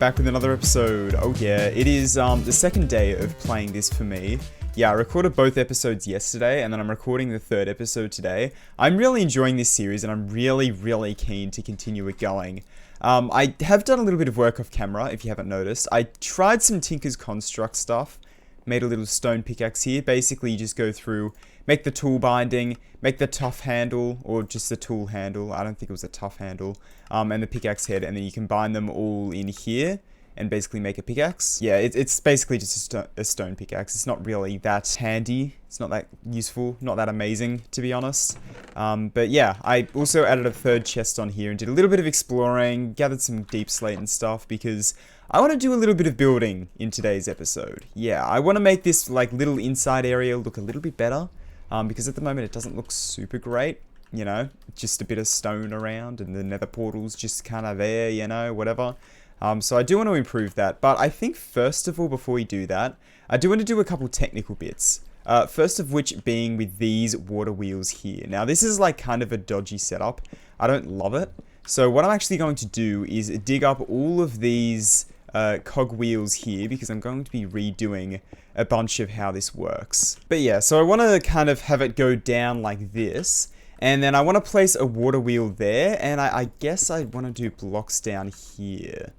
back with another episode. Oh yeah, it is the second day of playing this for me. Yeah, I recorded both episodes yesterday, and then I'm recording the third episode today. I'm really enjoying this series, and I'm really keen to continue it going. I have done a little bit of work off camera, if you haven't noticed. I tried some Tinker's Construct stuff, made a little stone pickaxe here. Basically, you just go through, make the tool binding, make the tough handle, or just the tool handle. I don't think it was a tough handle. And the pickaxe head, and then you can bind them all in here and basically make a pickaxe. Yeah, it's basically just a stone pickaxe. It's not really that handy. It's not that useful, not that amazing, to be honest. But yeah, I also added a third chest on here and did a little bit of exploring, gathered some deep slate and stuff, because I want to do a little bit of building in today's episode. Yeah, I want to make this like little inside area look a little bit better, because at the moment it doesn't look super great. You know, just a bit of stone around and the nether portal's just kind of there, you know, whatever. So I do want to improve that, but I think first of all, before we do that, I do want to do a couple technical bits. First of which being with these water wheels here. Now this is like kind of a dodgy setup. I don't love it. So what I'm actually going to do is dig up all of these cog wheels here, because I'm going to be redoing a bunch of how this works. But yeah, so I want to kind of have it go down like this. And then I want to place a water wheel there, and I guess I want to do blocks down here.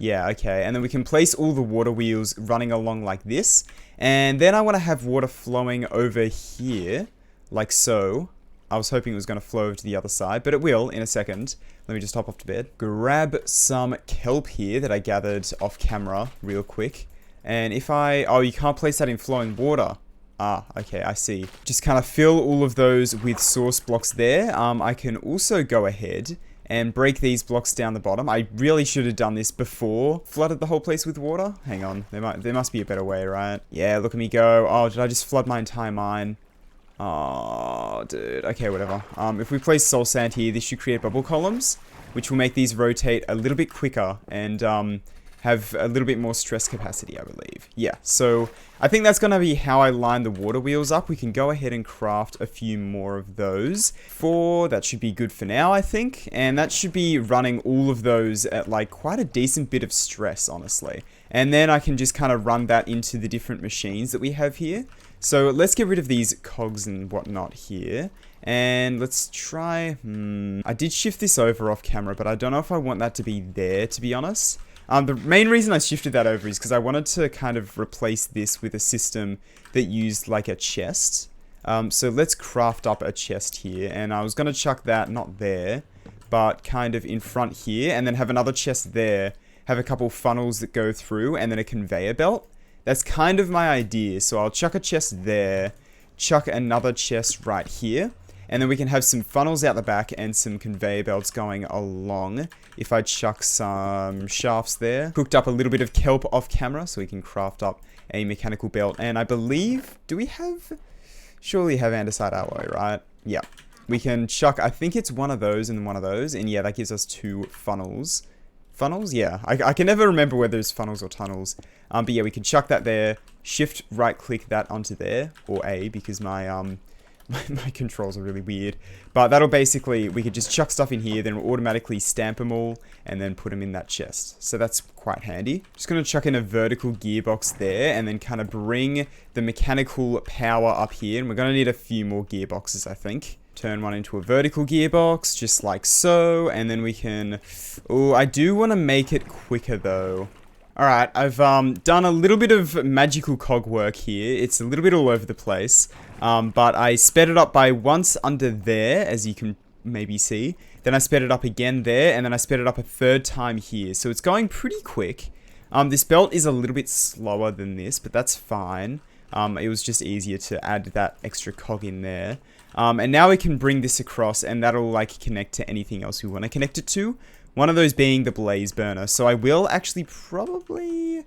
Yeah, okay, and then we can place all the water wheels running along like this, and then I want to have water flowing over here, like so. I was hoping it was going to flow over to the other side, but it will in a second. Let me just hop off to bed. Grab some kelp here that I gathered off camera real quick, and if oh, you can't place that in flowing water. Ah, okay, I see. Just kind of fill all of those with source blocks there. I can also go ahead and break these blocks down the bottom. I really should have done this before flooded the whole place with water. Hang on, there must be a better way, right? Yeah, look at me go. Oh, did I just flood my entire mine? Oh, dude. Okay, whatever. If we place soul sand here, this should create bubble columns, which will make these rotate a little bit quicker and have a little bit more stress capacity, I believe. Yeah, so I think that's going to be how I line the water wheels up. We can go ahead and craft a few more of those. That should be good for now, I think. And that should be running all of those at like quite a decent bit of stress, honestly. And then I can just kind of run that into the different machines that we have here. So let's get rid of these cogs and whatnot here. And let's try... I did shift this over off camera, but I don't know if I want that to be there, to be honest. The main reason I shifted that over is because I wanted to kind of replace this with a system that used like a chest. So let's craft up a chest here, and I was going to chuck that, not there, but kind of in front here, and then have another chest there, have a couple funnels that go through, and then a conveyor belt. That's kind of my idea, so I'll chuck a chest there, chuck another chest right here, and then we can have some funnels out the back and some conveyor belts going along. If I chuck some shafts there. Cooked up a little bit of kelp off camera so we can craft up a mechanical belt. And I believe, surely have andesite alloy, right? Yeah. We can chuck, I think it's one of those and one of those. And yeah, that gives us 2 funnels. Funnels? Yeah. I can never remember whether it's funnels or tunnels. But yeah, we can chuck that there. Shift right click that onto there. Or A, because my controls are really weird. But that'll basically, we could just chuck stuff in here, then we'll automatically stamp them all, and then put them in that chest. So that's quite handy. Just going to chuck in a vertical gearbox there, and then kind of bring the mechanical power up here. And we're going to need a few more gearboxes, I think. Turn one into a vertical gearbox, just like so. And then we can... Oh, I do want to make it quicker, though. Alright, I've done a little bit of magical cog work here. It's a little bit all over the place. But I sped it up by once under there, as you can maybe see. Then I sped it up again there, and then I sped it up a third time here. So it's going pretty quick. This belt is a little bit slower than this, but that's fine. It was just easier to add that extra cog in there. And now we can bring this across, and that'll like connect to anything else we want to connect it to. One of those being the blaze burner. So I will actually probably...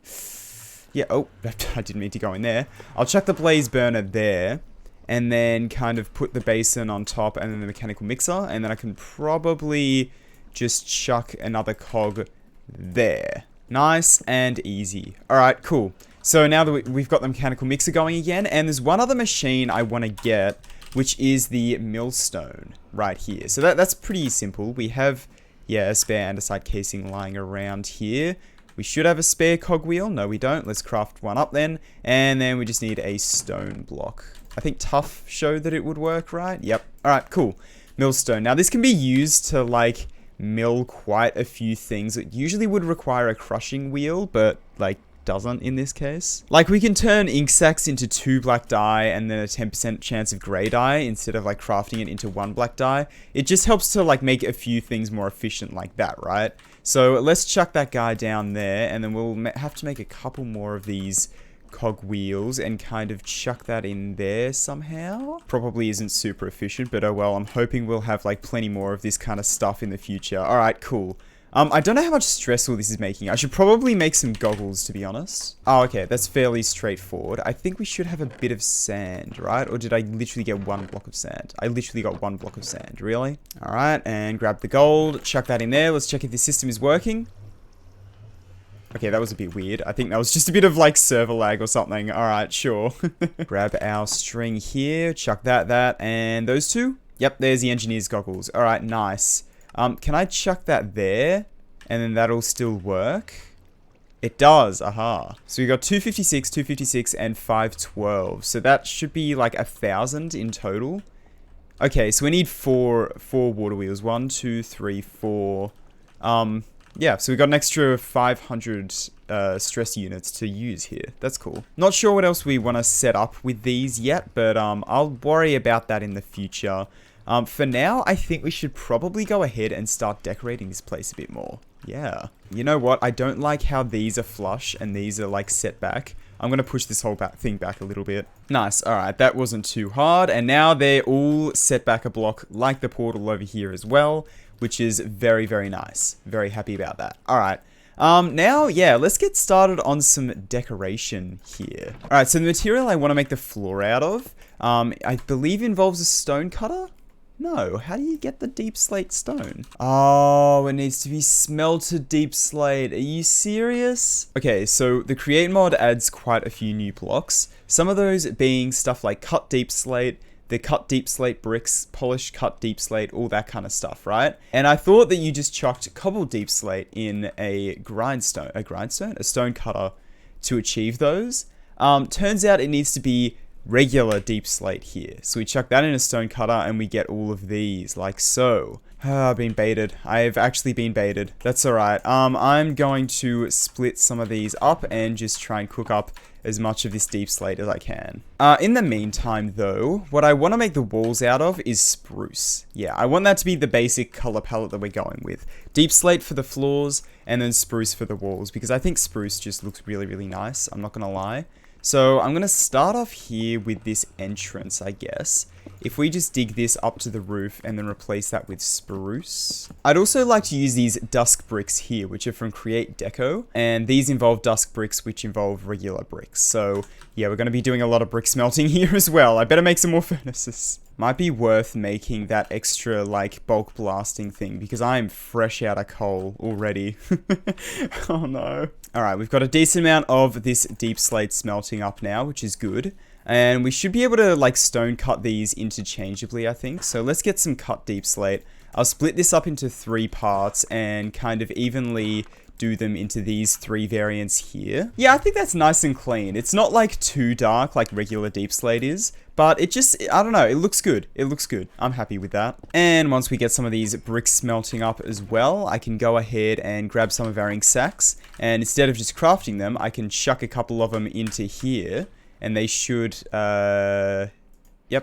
Yeah, oh, I didn't mean to go in there. I'll chuck the blaze burner there, and then kind of put the basin on top, and then the mechanical mixer, and then I can probably just chuck another cog there. Nice and easy. Alright, cool. So now that we've got the mechanical mixer going again, and there's one other machine I want to get, which is the millstone right here. So that's pretty simple. We have... Yeah, a spare andesite casing lying around here. We should have a spare cogwheel. No, we don't. Let's craft one up then. And then we just need a stone block. I think tough showed that it would work, right? Yep. All right, cool. Millstone. Now, this can be used to, like, mill quite a few things. It usually would require a crushing wheel, but, like, doesn't in this case. Like, we can turn ink sacs into 2 black dye and then a 10% chance of grey dye instead of, like, crafting it into 1 black dye. It just helps to, like, make a few things more efficient like that, right? So let's chuck that guy down there, and then we'll have to make a couple more of these cogwheels and kind of chuck that in there somehow. Probably isn't super efficient, but oh well. I'm hoping we'll have, like, plenty more of this kind of stuff in the future. Alright, cool. I don't know how much stress all this is making. I should probably make some goggles, to be honest. Oh, okay, that's fairly straightforward. I think we should have a bit of sand, right? Or did I literally get 1 block of sand? I literally got 1 block of sand, really? All right, and grab the gold, chuck that in there. Let's check if the system is working. Okay, that was a bit weird. I think that was just a bit of, like, server lag or something. All right, sure. Grab our string here, chuck that, and those two? Yep, there's the engineer's goggles. All right, nice. Can I chuck that there? And then that'll still work? It does, aha. So we got 256, 256, and 512. So that should be like 1,000 in total. Okay, so we need four water wheels. 1, 2, 3, 4. Yeah, so we got an extra 500 stress units to use here. That's cool. Not sure what else we want to set up with these yet, but I'll worry about that in the future. For now, I think we should probably go ahead and start decorating this place a bit more. Yeah. You know what? I don't like how these are flush and these are, like, set back. I'm going to push this whole thing back a little bit. Nice. All right. That wasn't too hard. And now they're all set back a block like the portal over here as well, which is very, very nice. Very happy about that. All right. Now, yeah, let's get started on some decoration here. All right. So the material I want to make the floor out of, I believe involves a stone cutter. No, how do you get the deep slate stone? Oh, it needs to be smelted deep slate. Are you serious? Okay, so the create mod adds quite a few new blocks. Some of those being stuff like cut deep slate, the cut deep slate bricks, polished cut deep slate, all that kind of stuff, right? And I thought that you just chucked cobbled deep slate in a stone cutter to achieve those. Turns out it needs to be regular deep slate here. So we chuck that in a stone cutter and we get all of these, like so. I've been baited. I've actually been baited. That's alright. I'm going to split some of these up and just try and cook up as much of this deep slate as I can. In the meantime, though, what I want to make the walls out of is spruce. Yeah, I want that to be the basic color palette that we're going with. Deep slate for the floors and then spruce for the walls, because I think spruce just looks really, really nice. I'm not going to lie. So I'm going to start off here with this entrance, I guess. If we just dig this up to the roof and then replace that with spruce. I'd also like to use these dusk bricks here, which are from Create Deco. And these involve dusk bricks, which involve regular bricks. So yeah, we're going to be doing a lot of brick smelting here as well. I better make some more furnaces. Might be worth making that extra, like, bulk blasting thing, because I am fresh out of coal already. Oh no. Alright, we've got a decent amount of this deep slate smelting up now, which is good. And we should be able to, like, stone cut these interchangeably, I think. So let's get some cut deep slate. I'll split this up into 3 parts and kind of evenly do them into these 3 variants here. Yeah, I think that's nice and clean. It's not, like, too dark like regular deep slate is, but it just, I don't know, it looks good. It looks good. I'm happy with that. And once we get some of these bricks smelting up as well, I can go ahead and grab some of our ink sacks, and instead of just crafting them, I can chuck a couple of them into here, and they should, yep,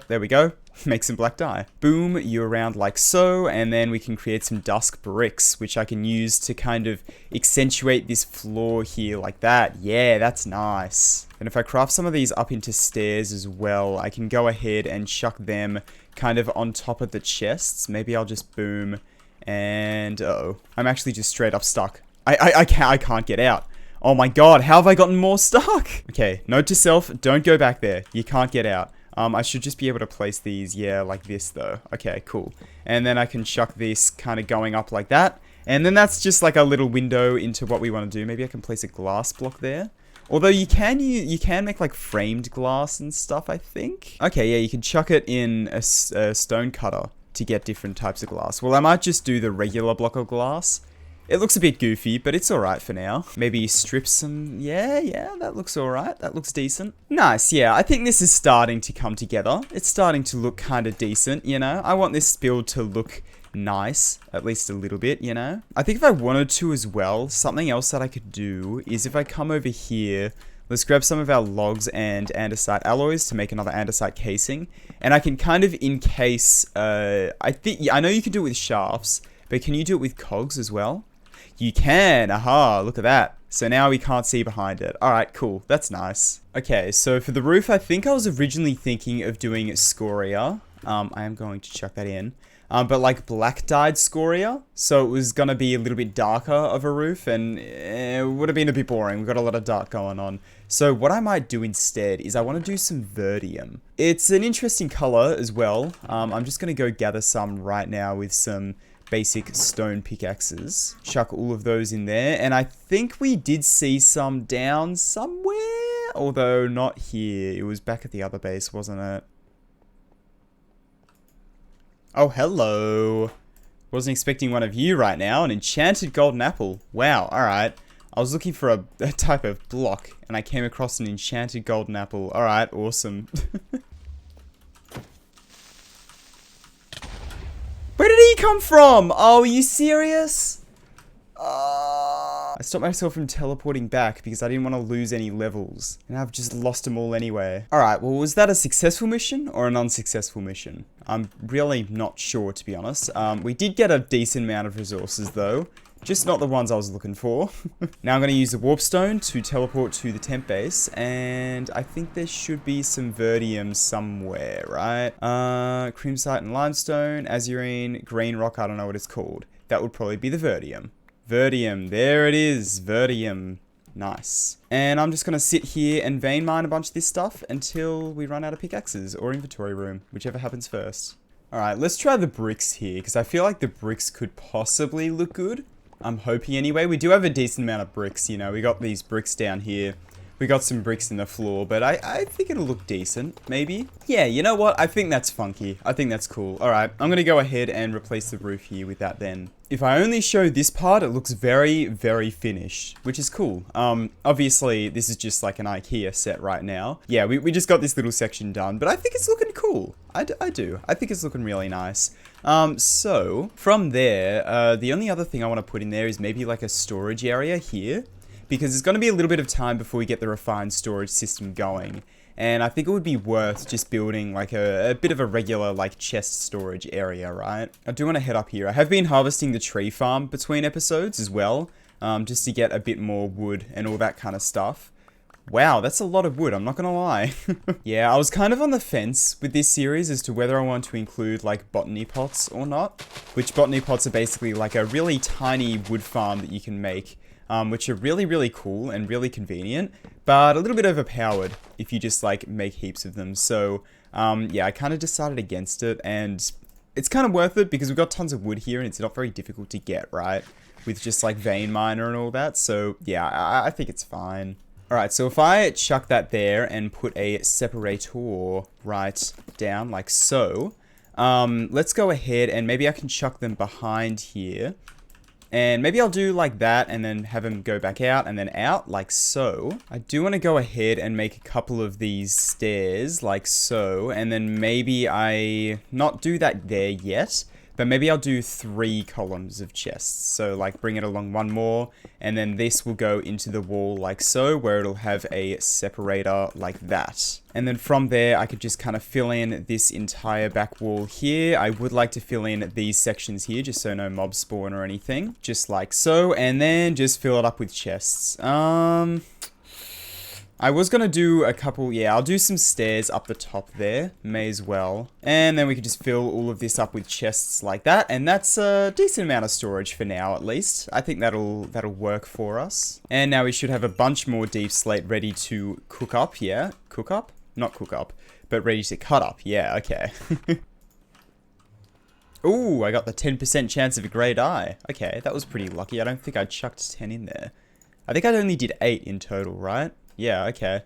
there we go. Make some black dye. Boom, you around like so, and then we can create some dusk bricks, which I can use to kind of accentuate this floor here like that. Yeah, that's nice. And if I craft some of these up into stairs as well, I can go ahead and chuck them kind of on top of the chests. Maybe I'll just boom, and uh-oh. I'm actually just straight up stuck. I can't get out. Oh my god, how have I gotten more stuck? Okay, note to self, don't go back there. You can't get out. I should just be able to place these, yeah, like this though. Okay, cool. And then I can chuck this kind of going up like that. And then that's just like a little window into what we want to do. Maybe I can place a glass block there. Although you can make like framed glass and stuff, I think. Okay, yeah, you can chuck it in a stone cutter to get different types of glass. Well, I might just do the regular block of glass It looks a bit goofy, but it's alright for now. Maybe strip some... Yeah, that looks alright. That looks decent. Nice, yeah. I think this is starting to come together. It's starting to look kind of decent, you know? I want this build to look nice, at least a little bit, you know? I think if I wanted to as well, something else that I could do is if I come over here... Let's grab some of our logs and andesite alloys to make another andesite casing. And I can kind of encase, I know you can do it with shafts, but can you do it with cogs as well? You can, aha, look at that. So now we can't see behind it. Alright, cool, that's nice. Okay, so for the roof, I think I was originally thinking of doing scoria. I am going to chuck that in. But like black dyed scoria, so it was gonna be a little bit darker of a roof, and it would have been a bit boring. We've got a lot of dark going on. So what I might do instead is I want to do some verdium. It's an interesting color as well. I'm just gonna go gather some right now with some basic stone pickaxes. Chuck all of those in there, and I think we did see some down somewhere, although not here. It was back at the other base, wasn't it? Oh, hello. Wasn't expecting one of you right now. An enchanted golden apple. Wow, alright. I was looking for a type of block, and I came across an enchanted golden apple. Alright, awesome. Where did he come from? Oh, are you serious? I stopped myself from teleporting back because I didn't want to lose any levels. And I've just lost them all anyway. Alright, well, was that a successful mission or an unsuccessful mission? I'm really not sure, to be honest. We did get a decent amount of resources, though. Just not the ones I was looking for. Now I'm going to use the warp stone to teleport to the temp base. And I think there should be some verdium somewhere, right? Creamsite and limestone, azurine, green rock, I don't know what it's called. That would probably be the verdium. Verdium, there it is, verdium. Nice. And I'm just going to sit here and vein mine a bunch of this stuff until we run out of pickaxes or inventory room, whichever happens first. Alright, let's try the bricks here, because I feel like the bricks could possibly look good. I'm hoping anyway. We do have a decent amount of bricks, you know. We got these bricks down here. We got some bricks in the floor, but I think it'll look decent, maybe. Yeah, you know what? I think that's funky. I think that's cool. Alright, I'm going to go ahead and replace the roof here with that then. If I only show this part, it looks very, very finished, which is cool. Obviously, this is just like an IKEA set right now. Yeah, we just got this little section done, but I think it's looking cool. I do. I think it's looking really nice. So, from there, the only other thing I want to put in there is maybe like a storage area here. Because it's going to be a little bit of time before we get the refined storage system going. And I think it would be worth just building like a bit of a regular like chest storage area, right? I do want to head up here. I have been harvesting the tree farm between episodes as well. Just to get a bit more wood and all that kind of stuff. Wow, that's a lot of wood, I'm not gonna lie. Yeah, I was kind of on the fence with this series as to whether I want to include like botany pots or not. Which botany pots are basically like a really tiny wood farm that you can make. Which are really, really cool and really convenient, but a little bit overpowered if you just like make heaps of them. So, yeah, I kind of decided against it, and it's kind of worth it because we've got tons of wood here and it's not very difficult to get, right? With just like vein miner and all that. So, yeah, I think it's fine. Alright, so if I chuck that there and put a separator right down like so, let's go ahead and maybe I can chuck them behind here. And maybe I'll do like that and then have them go back out and then out like so. I do want to go ahead and make a couple of these stairs like so. And then maybe I not do that there yet. But maybe I'll do 3 columns of chests. So like bring it along one more. And then this will go into the wall like so. Where it'll have a separator like that. And then from there I could just kind of fill in this entire back wall here. I would like to fill in these sections here. Just so no mobs spawn or anything. Just like so. And then just fill it up with chests. I was going to do a couple, yeah, I'll do some stairs up the top there, may as well. And then we could just fill all of this up with chests like that, and that's a decent amount of storage for now at least. I think that'll work for us. And now we should have a bunch more deep slate ready to cook up, yeah? Cook up? Not cook up, but ready to cut up, yeah, okay. Ooh, I got the 10% chance of a grey dye. Okay, that was pretty lucky. I don't think I chucked 10 in there. I think I only did 8 in total, right? Yeah, okay.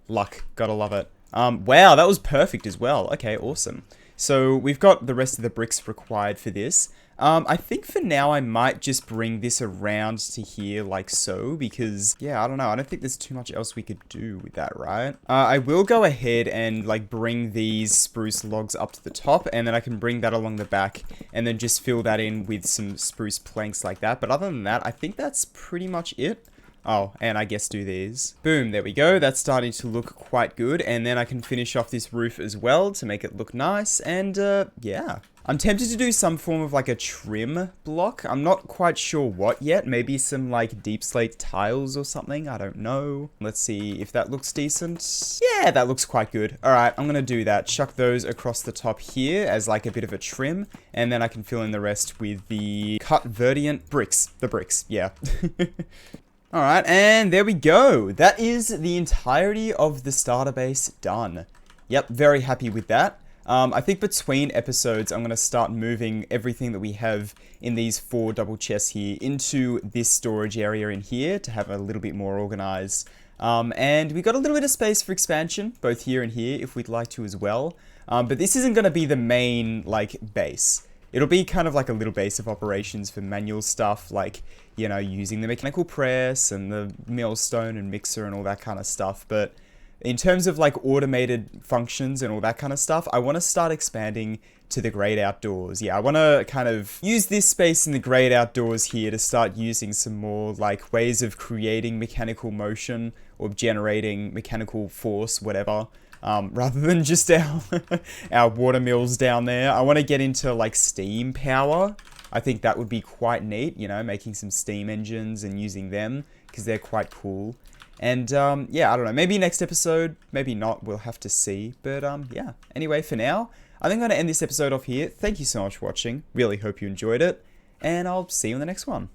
Luck. Gotta love it. Wow, that was perfect as well. Okay, awesome. So, we've got the rest of the bricks required for this. I think for now I might just bring this around to here like so, because, yeah, I don't know. I don't think there's too much else we could do with that, right? I will go ahead and, like, bring these spruce logs up to the top, and then I can bring that along the back, and then just fill that in with some spruce planks like that. But other than that, I think that's pretty much it. Oh, and I guess do these. Boom, there we go. That's starting to look quite good. And then I can finish off this roof as well to make it look nice. And, yeah. I'm tempted to do some form of, like, a trim block. I'm not quite sure what yet. Maybe some, like, deep slate tiles or something. I don't know. Let's see if that looks decent. Yeah, that looks quite good. All right, I'm gonna do that. Chuck those across the top here as, like, a bit of a trim. And then I can fill in the rest with the cut verdiant bricks. The bricks, yeah. Alright, and there we go. That is the entirety of the starter base done. Yep, very happy with that. I think between episodes, I'm going to start moving everything that we have in these 4 double chests here into this storage area in here to have a little bit more organized. And we got a little bit of space for expansion, both here and here, if we'd like to as well. But this isn't going to be the main, like, base. It'll be kind of like a little base of operations for manual stuff, like, you know, using the mechanical press and the millstone and mixer and all that kind of stuff. But in terms of, like, automated functions and all that kind of stuff, I want to start expanding to the great outdoors. Yeah, I want to kind of use this space in the great outdoors here to start using some more, like, ways of creating mechanical motion or generating mechanical force, whatever. Rather than just our water mills down there. I want to get into, like, steam power. I think that would be quite neat, you know, making some steam engines and using them, because they're quite cool. And, yeah, I don't know, maybe next episode, maybe not, we'll have to see. But, yeah, anyway, for now, I think I'm going to end this episode off here. Thank you so much for watching, really hope you enjoyed it, and I'll see you in the next one.